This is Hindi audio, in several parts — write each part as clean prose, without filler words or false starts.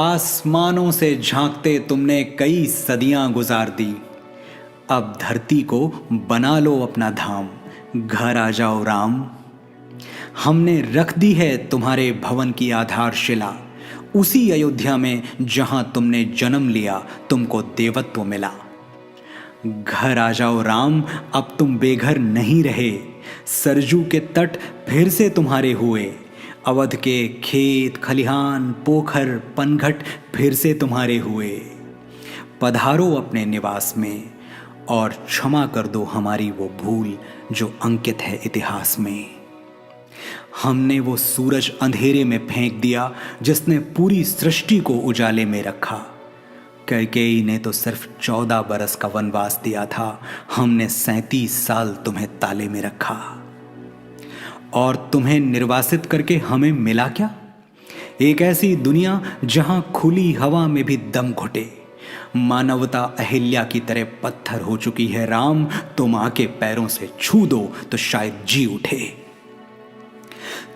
आसमानों से झांकते तुमने कई सदियां गुजार दी। अब धरती को बना लो अपना धाम, घर आ जाओ राम। हमने रख दी है तुम्हारे भवन की आधारशिला, उसी अयोध्या में जहां तुमने जन्म लिया, तुमको देवत्व मिला। घर आ जाओ राम, अब तुम बेघर नहीं रहे। सरजू के तट फिर से तुम्हारे हुए, अवध के खेत खलिहान पोखर पनघट फिर से तुम्हारे हुए। पधारो अपने निवास में और क्षमा कर दो हमारी वो भूल जो अंकित है इतिहास में। हमने वो सूरज अंधेरे में फेंक दिया जिसने पूरी सृष्टि को उजाले में रखा। कैकेयी ने तो सिर्फ 14 बरस का वनवास दिया था, हमने 37 साल तुम्हें ताले में रखा। और तुम्हें निर्वासित करके हमें मिला क्या? एक ऐसी दुनिया जहां खुली हवा में भी दम घुटे। मानवता अहिल्या की तरह पत्थर हो चुकी है राम, तुम आके पैरों से छू दो तो शायद जी उठे।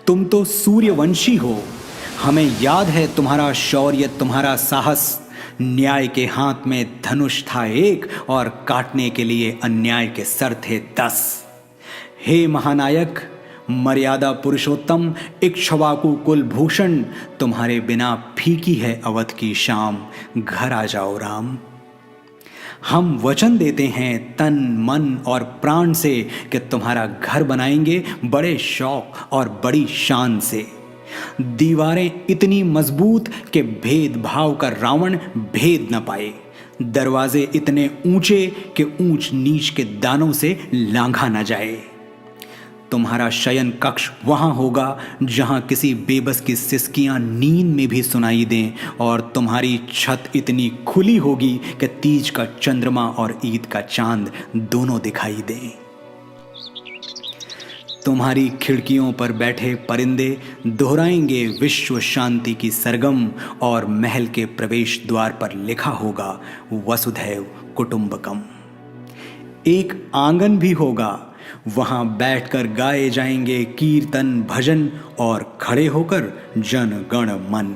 तुम तो सूर्यवंशी हो, हमें याद है तुम्हारा शौर्य तुम्हारा साहस। न्याय के हाथ में धनुष था एक और काटने के लिए अन्याय के सर थे 10। हे महानायक मर्यादा पुरुषोत्तम इक्ष्वाकु कुलभूषण, तुम्हारे बिना फीकी है अवध की शाम, घर आ जाओ राम। हम वचन देते हैं तन मन और प्राण से कि तुम्हारा घर बनाएंगे बड़े शौक और बड़ी शान से। दीवारें इतनी मजबूत कि भेदभाव का रावण भेद न पाए, दरवाजे इतने ऊंचे कि ऊंच नीच के दानों से लांघा न जाए। तुम्हारा शयन कक्ष वहां होगा जहां किसी बेबस की सिसकियां नींद में भी सुनाई दें, और तुम्हारी छत इतनी खुली होगी कि तीज का चंद्रमा और ईद का चांद दोनों दिखाई दें। तुम्हारी खिड़कियों पर बैठे परिंदे दोहराएंगे विश्व शांति की सरगम, और महल के प्रवेश द्वार पर लिखा होगा वसुधैव कुटुंबकम। एक आंगन भी होगा, वहां बैठकर गाए जाएंगे कीर्तन भजन और खड़े होकर जन गण मन।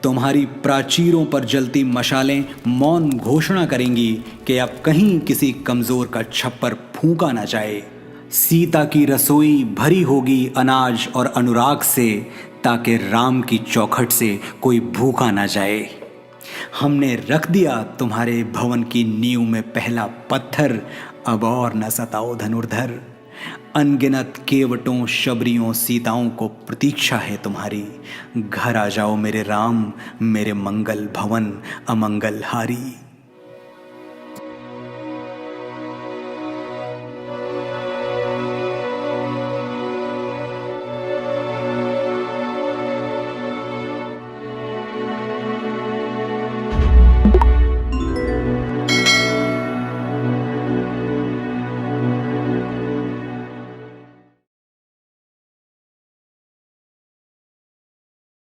तुम्हारी प्राचीरों पर जलती मशालें मौन घोषणा करेंगी कि अब कहीं किसी कमजोर का छप्पर फूंका ना जाए। सीता की रसोई भरी होगी अनाज और अनुराग से, ताकि राम की चौखट से कोई भूखा ना जाए। हमने रख दिया तुम्हारे भवन की नींव में पहला पत्थर, अब और न सताओ धनुर्धर। अनगिनत केवटों शबरियों सीताओं को प्रतीक्षा है तुम्हारी, घर आ जाओ मेरे राम, मेरे मंगल भवन अमंगल हारी।